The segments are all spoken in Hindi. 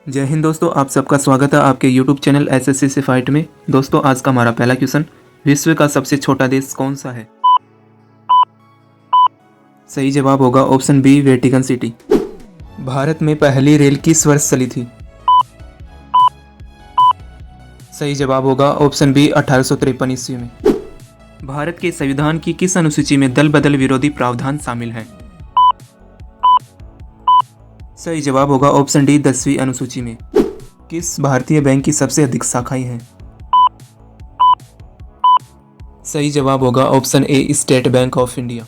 जय हिंद दोस्तों, आप सबका स्वागत है आपके YouTube चैनल एसएससी से फाइट में। दोस्तों, आज का हमारा पहला क्वेश्चन, विश्व का सबसे छोटा देश कौन सा है? सही जवाब होगा option B, Vatican City. Bharat में पहली रेल किस वर्ष चली थी? सही जवाब होगा ऑप्शन बी, 1853 ईस्वी में। भारत के संविधान की किस अनुसूची में दल बदल विरोधी प्रावधान शामिल है? सही जवाब होगा ऑप्शन डी, 10वीं अनुसूची में। किस भारतीय बैंक की सबसे अधिक शाखाएं हैं? सही जवाब होगा option A, state bank of India.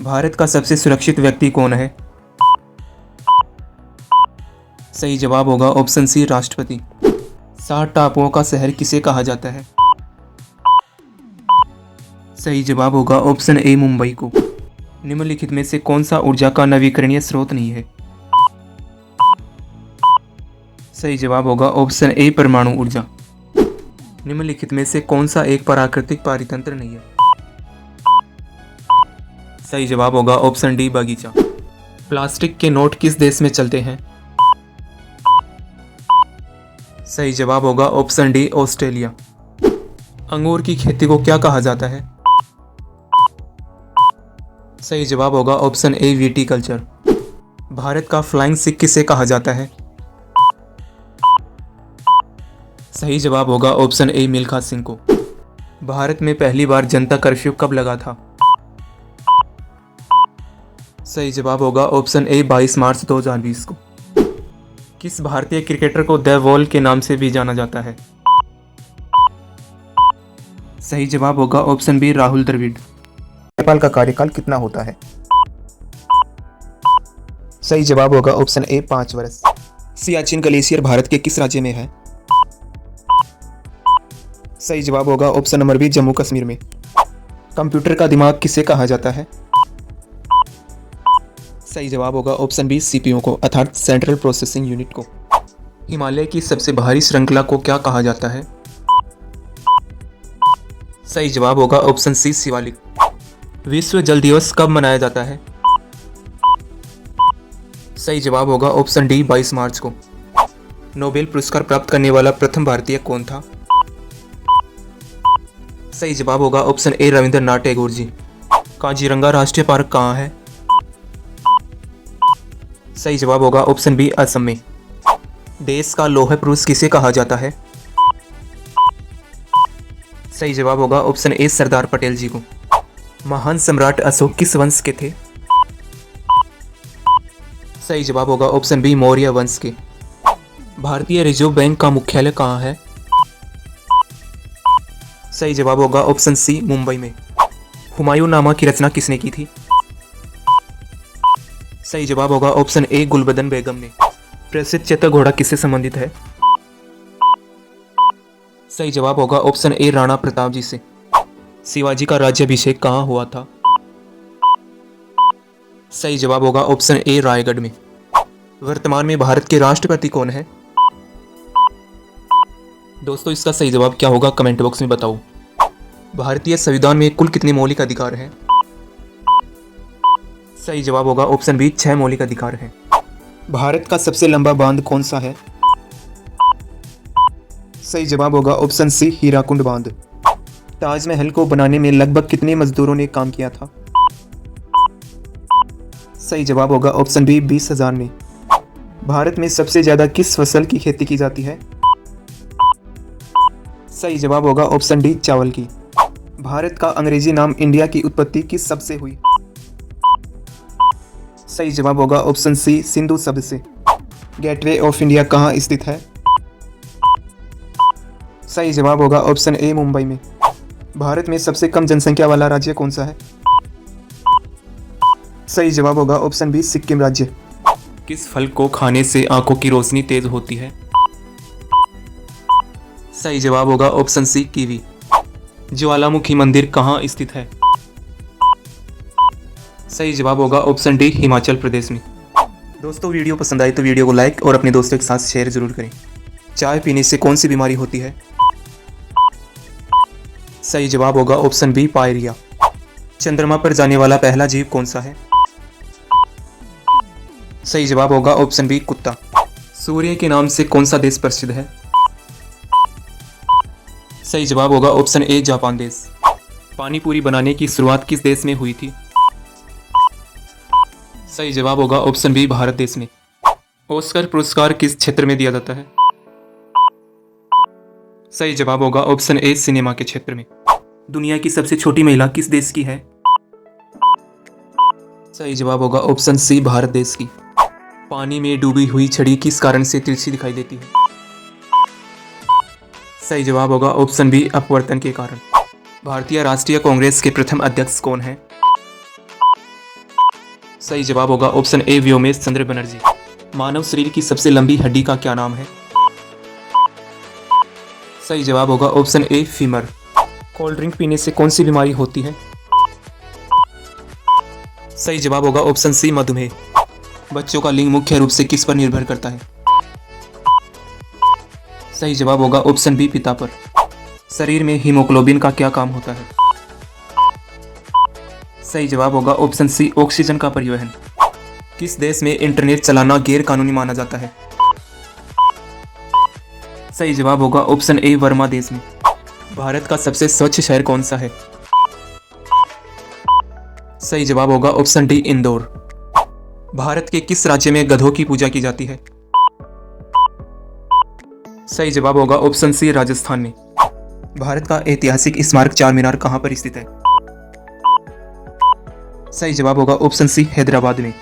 Bharat का सबसे सुरक्षित व्यक्ति कौन है? सही जवाब होगा ऑप्शन सी, राष्ट्रपति। 60 टापुओं का शहर किसे कहा जाता है? सही जवाब होगा ऑप्शन ए, मुंबई को। निम्नलिखित में से कौन सा ऊर्जा का नवीकरणीय स्रोत नहीं है? सही जवाब होगा ऑप्शन ए, परमाणु ऊर्जा। निम्नलिखित में से कौन सा एक प्राकृतिक पारितंत्र नहीं है? सही जवाब होगा ऑप्शन डी, बगीचा। प्लास्टिक के नोट किस देश में चलते हैं? सही जवाब होगा ऑप्शन डी, ऑस्ट्रेलिया। अंगूर की खेती को क्या कहा जाता है? सही जवाब होगा ऑप्शन ए, विटीकल्चर। भारत का फ्लाइंग सिख किसे कहा जाता है? सही जवाब होगा ऑप्शन ए, मिल्खा सिंह को। भारत में पहली बार जनता कर्फ्यू कब लगा था? सही जवाब होगा ऑप्शन ए, 22 मार्च 2020 को। किस भारतीय क्रिकेटर को द वॉल के नाम से भी जाना जाता है? सही जवाब होगा ऑप्शन बी, राहुल द्रविड़। नेपाल का कार्यकाल कितना होता है? सही जवाब होगा ऑप्शन ए, 5 वर्ष। सियाचिन ग्लेशियर भारत के किस राज्य में है? सही जवाब होगा option number B, Jammu Kashmir में। कंप्यूटर का दिमाग किसे कहा जाता है? सही जवाब होगा ऑप्शन बी, सीपीयू को, अर्थात सेंट्रल प्रोसेसिंग यूनिट को। हिमालय की सबसे भारी श्रृंखला को क्या कहा जाता है? सही जवाब होगा ऑप्शन सी, शिवालिक। विश्व जल दिवस कब मनाया जाता है? सही जवाब होगा ऑप्शन डी, 22 मार्च को। नोबेल पुरस्कार प्राप्त करने वाला प्रथम भारतीय कौन था? सही जवाब होगा ऑप्शन ए, रविंद्रनाथ टैगोर जी। काजीरंगा राष्ट्रीय पार्क कहाँ है? सही जवाब होगा ऑप्शन बी, असम में। देश का लौह पुरुष किसे कहा जाता है? सही जवाब होगा ऑप्शन ए, सरदार पटेल जी को। महान सम्राट अशोक किस वंश के थे? सही जवाब होगा ऑप्शन बी, मौर्य वंश के। भारतीय रिजर्व बैंक का मुख्यालय कहाँ है? सही जवाब होगा ऑप्शन सी, मुंबई में। हुमायूं नामा की रचना किसने की थी? सही जवाब होगा ऑप्शन ए, गुलबदन बेगम ने। प्रसिद्ध चैत्य घोड़ा किससे संबंधित है? सही जवाब होगा ऑप्शन ए, राणा प्रताप जी से। शिवाजी का राज्याभिषेक कहाँ हुआ था? सही जवाब होगा ऑप्शन ए, रायगढ़ में। वर्तमान में भारत के राष्ट्रपति कौन है? दोस्तों, इसका सही जवाब क्या होगा कमेंट बॉक्स में बताओ। भारतीय संविधान में कुल कितने मौलिक अधिकार हैं? सही जवाब होगा ऑप्शन बी, 6 मौलिक अधिकार हैं। भारत का सबसे लंबा बांध कौन सा है? सही जवाब होगा ऑप्शन सी, हीराकुंड बांध। ताजमहल को बनाने में लगभग कितने मजदूरों ने काम किया था? सही जवाब होगा ऑप्शन बी, 20,000 ने। भारत में सबसे ज्यादा किस फसल की खेती की जाती है? सही जवाब होगा ऑप्शन डी, चावल की। भारत का अंग्रेजी नाम इंडिया की उत्पत्ति किस शब्द से हुई? सही जवाब होगा ऑप्शन सी, सिंधु शब्द से। गेटवे ऑफ इंडिया कहाँ स्थित है? सही जवाब होगा ऑप्शन ए, मुंबई में। भारत में सबसे कम जनसंख्या वाला राज्य कौन सा है? सही जवाब होगा ऑप्शन बी, सिक्किम राज्य। किस फल को खाने से आंखों की रोशनी तेज होती है? सही जवाब होगा ऑप्शन सी, कीवी। ज्वालामुखी मंदिर कहाँ स्थित है? सही जवाब होगा ऑप्शन डी, हिमाचल प्रदेश में। दोस्तों, वीडियो पसंद आए तो वीडियो को लाइक और अपने दोस्तों के साथ शेयर जरूर करें। चाय पीने से कौन सी बीमारी होती है? सही जवाब होगा ऑप्शन बी, पायरिया। चंद्रमा पर जाने वाला पहला जीव कौन सा है? सही जवाब होगा ऑप्शन बी, कुत्ता। सूर्य के नाम से कौन सा देश प्रसिद्ध है? सही जवाब होगा ऑप्शन ए जापान देश। पानी पूरी बनाने की शुरुआत किस देश में हुई थी? सही जवाब होगा ऑप्शन बी भारत देश में। ऑस्कर पुरस्कार किस क्षेत्र में दिया जाता है? सही जवाब होगा ऑप्शन ए सिनेमा के क्षेत्र में। दुनिया की सबसे छोटी महिला किस देश की है? सही जवाब होगा ऑप्शन सी भारत देश की। पानी में डूबी हुई छड़ी किस कारण से तिरछी दिखाई देती है? सही जवाब होगा ऑप्शन बी अपवर्तन के कारण। भारतीय राष्ट्रीय कांग्रेस के प्रथम अध्यक्ष कौन है? सही जवाब होगा ऑप्शन ए व्योमेश चंद्र बनर्जी। मानव शरीर की सबसे लंबी हड्डी का क्या नाम है? सही जवाब होगा option A femur. Cold drink पीने से कौन सी बीमारी होती है? सही जवाब होगा ऑप्शन सी मधुमेह। बच्चों का लिंग मुख्य रूप से किस पर निर्भर करता है? सही जवाब होगा ऑप्शन बी पिता पर। शरीर में हीमोग्लोबिन का क्या काम होता है? सही जवाब होगा ऑप्शन सी ऑक्सीजन का परिवहन। किस देश में इंटरनेट चलाना गैर कानूनी माना जाता है? सही जवाब होगा ऑप्शन ए वर्मा देश में। भारत का सबसे स्वच्छ शहर कौन सा है? सही जवाब होगा ऑप्शन डी इंदौर। भारत के किस राज्य में गधों की पूजा की जाती है? सही जवाब होगा ऑप्शन सी राजस्थान में। भारत का ऐतिहासिक स्मारक चार मीनार कहां पर स्थित है? सही जवाब होगा ऑप्शन सी हैदराबाद में।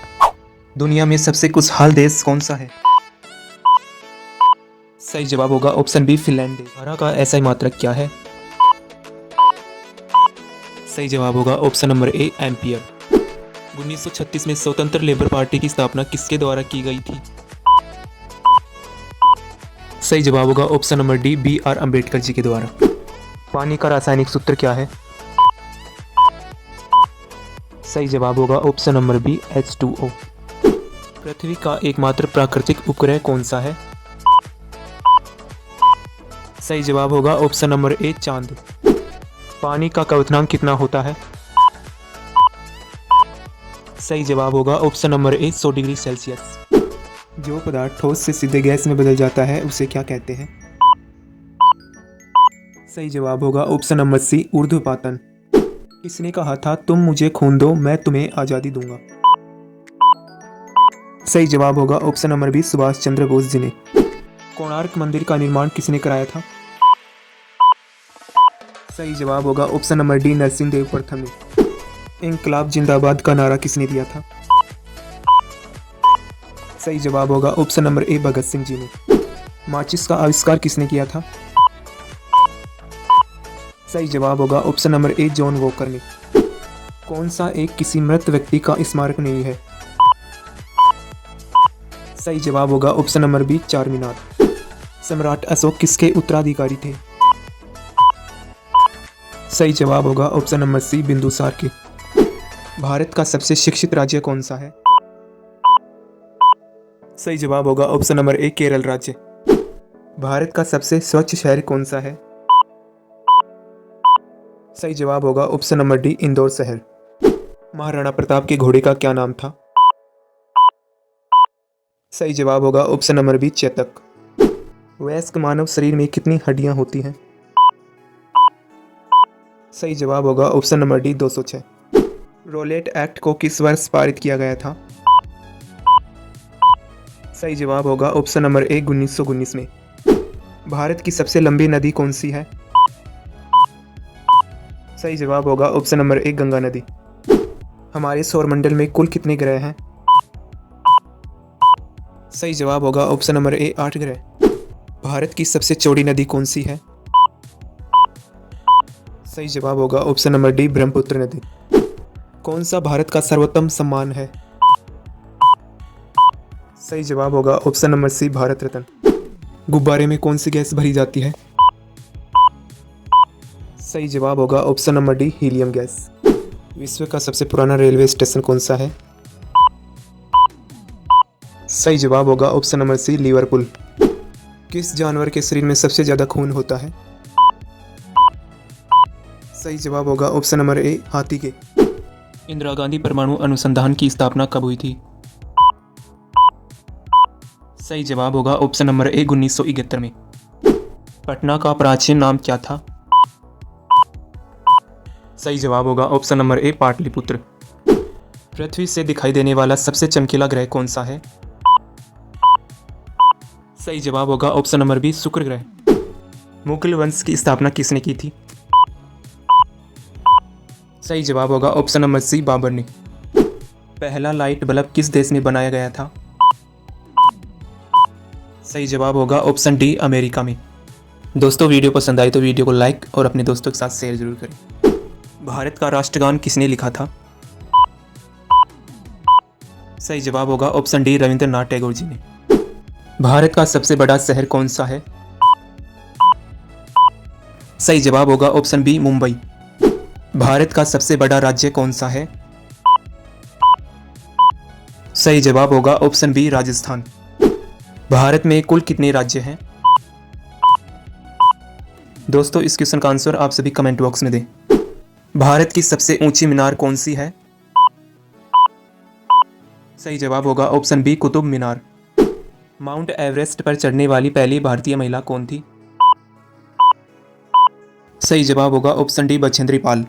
दुनिया में सबसे खुशहाल देश कौन सा है? सही जवाब होगा ऑप्शन बी फिनलैंड देश। धारा का ऐसा मात्रक क्या है? सही जवाब होगा ऑप्शन नंबर ए एम्पियर। 1936 में स्वतंत्र लेबर पार्टी की स्थापना किसके द्वारा की गई थी? सही जवाब होगा option number D B R Ambedkar ji के द्वारा। पानी का रासायनिक सूत्र क्या है? सही जवाब होगा ऑप्शन नंबर बी H2O। पृथ्वी का एकमात्र प्राकृतिक उपग्रह कौन सा है? सही जवाब होगा ऑप्शन नंबर ए चांद। पानी का क्वथनांक कितना होता है? सही जवाब होगा option number A 100 degree Celsius. जो पदार्थ ठोस से सीधे गैस में बदल जाता है उसे क्या कहते हैं? सही जवाब होगा ऑप्शन नंबर सी ऊर्ध्वपातन। किसने कहा था तुम मुझे खून दो मैं तुम्हें आज़ादी दूंगा? सही जवाब होगा option number B Subhash Chandra Bose ji ने। कोणार्क मंदिर का निर्माण किसने कराया था? सही जवाब होगा option number D Narsingh Dev प्रथम ने। इंकलाब जिंदाबाद का नारा किसने दिया था? सही जवाब होगा option number A Bhagat Singh ji ने। माचिस का आविष्कार किसने किया था? सही जवाब होगा option number A John walker ने। कौन सा एक किसी मृत व्यक्ति का स्मारक नहीं है? सही जवाब होगा ऑप्शन नंबर बी चार मीनार। सम्राट अशोक किसके उत्तराधिकारी थे? सही जवाब होगा ऑप्शन नंबर सी बिंदुसार के। भारत का सबसे शिक्षित राज्य कौन सा है? सही जवाब होगा ऑप्शन नंबर ए केरल राज्य। भारत का सबसे स्वच्छ शहर कौन सा है? सही जवाब होगा ऑप्शन नंबर डी इंदौर शहर। महाराणा प्रताप के घोड़े का क्या नाम था? सही जवाब होगा ऑप्शन नंबर बी चेतक। वयस्क मानव शरीर में कितनी हड्डियां होती हैं? सही जवाब होगा option number D 206। Rowlatt Act को किस वर्ष पारित किया गया था? सही जवाब होगा ऑप्शन नंबर ए 1919 में। भारत की सबसे लंबी नदी कौन सी है? सही जवाब होगा ऑप्शन नंबर ए गंगा नदी। हमारे सौरमंडल में कुल कितने ग्रह हैं? सही जवाब होगा ऑप्शन नंबर ए 8 ग्रह। भारत की सबसे चौड़ी नदी कौन सी है? सही जवाब होगा ऑप्शन नंबर डी ब्रह्मपुत्र नदी। कौन सा भारत का सर्वोत्तम सम्मान है? सही जवाब होगा option number C Bharat Ratna. गुब्बारे में कौन सी गैस भरी जाती है? सही जवाब होगा option number D helium gas. विश्व का सबसे पुराना रेलवे स्टेशन कौन सा है? सही जवाब होगा ऑप्शन नंबर सी लिवरपूल। किस जानवर के शरीर में सबसे ज्यादा खून होता है? सही जवाब होगा ऑप्शन नंबर ए हाथी के। इंदिरा गांधी परमाणु अनुसंधान की स्थापना कब हुई थी? सही जवाब होगा ऑप्शन नंबर ए 1971 में। पटना का प्राचीन नाम क्या था? सही जवाब होगा ऑप्शन नंबर ए पाटलिपुत्र। पृथ्वी से दिखाई देने वाला सबसे चमकीला ग्रह कौन सा है? सही जवाब होगा ऑप्शन नंबर बी शुक्र ग्रह। मुगल वंश की स्थापना किसने की थी? सही जवाब होगा ऑप्शन नंबर सी बाबर ने। पहला लाइट बल्ब किस देश में बनाया गया था? सही जवाब होगा ऑप्शन डी अमेरिका में। दोस्तों वीडियो पसंद आई तो वीडियो को लाइक और अपने दोस्तों के साथ शेयर जरूर करें। भारत का राष्ट्रगान किसने लिखा था? सही जवाब होगा ऑप्शन डी रविंद्रनाथ टैगोर जी ने। भारत का सबसे बड़ा शहर कौन सा है? सही जवाब होगा ऑप्शन बी मुंबई। भारत का सबसे बड़ा राज्य कौन सा है? सही जवाब होगा ऑप्शन बी राजस्थान। भारत में कुल कितने राज्य हैं? दोस्तों इस क्वेश्चन का आंसर आप सभी कमेंट बॉक्स में दें। भारत की सबसे ऊंची मीनार कौन सी है? सही जवाब होगा option B Qutub Minar. Mount Everest पर चढ़ने वाली पहली भारतीय महिला कौन थी? सही जवाब होगा ऑप्शन डी बछेंद्री पाल।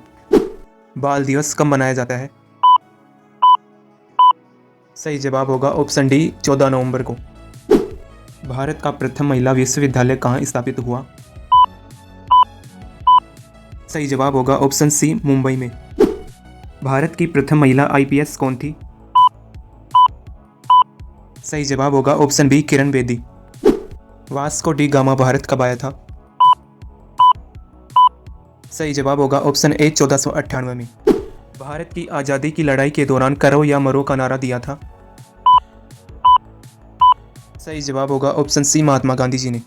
बाल दिवस कब मनाया जाता है? सही जवाब होगा ऑप्शन डी 14 नवंबर को। भारत का प्रथम महिला विश्वविद्यालय कहाँ स्थापित हुआ? सही जवाब होगा ऑप्शन सी मुंबई में। भारत की प्रथम महिला आईपीएस कौन थी? सही जवाब होगा option B Kiran Bedi. Vasco da Gama Bharat कब आया था? सही जवाब होगा ऑप्शन ए 1498 में। भारत की आज़ादी की लड़ाई के दौरान करो या मरो का नारा दिया था? सही जवाब होगा ऑप्शन सी महात्मा गांधी जी ने।